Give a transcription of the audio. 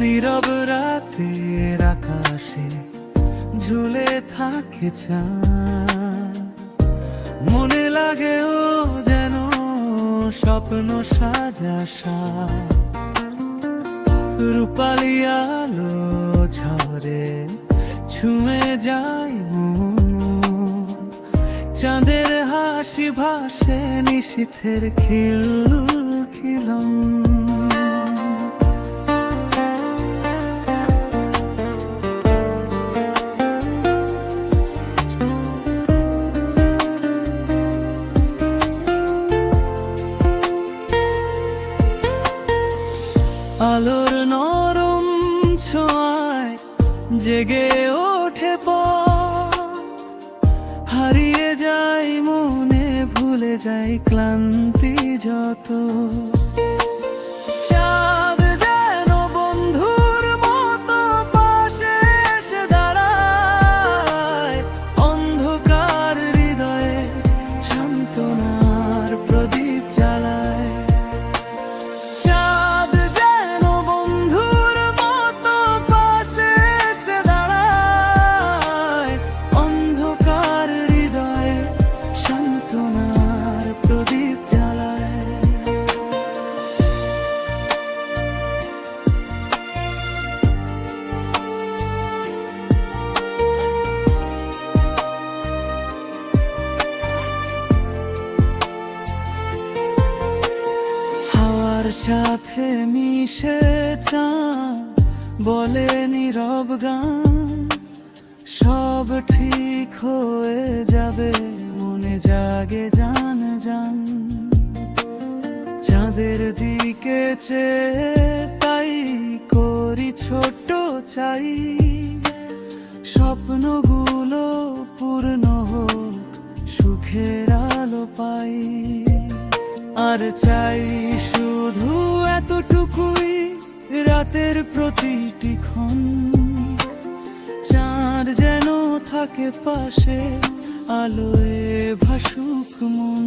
নীরব রাতের আকাশে ঝুলে থাকে চাঁদ, মনে লাগে ও যেন স্বপ্ন সাজা সাজ। রূপালি আলো ঝরে ছুঁয়ে যায় মন, চাঁদের হাসি ভাসে নিশীথের খিলখিলন। আলোর নরম ছোঁয়ায় জেগে ওঠে পথ, হারিয়ে যায় মনে, ভুলে যায় ক্লান্তি যত। চাঁদ যেন বন্ধুর মতো পাশে এসে দাঁড়ায়, অন্ধকার হৃদয়ে সান্ত্বনার প্রদীপ জ্বালায়। সাথে মিশে চাঁদ বলে নীরব গান, সব ঠিক হয়ে যাবে, মনে জাগে জান জান। চাঁদের দিকে চেয়ে তাই করি ছোট চাই, স্বপ্নগুলো পূর্ণ হোক, সুখের আলো পাই। আর চাই শুধু এতটুকুই, রাতের প্রতিটি ক্ষণ চাঁদ যেন থাকে পাশে, আলোয় ভাসুক মন।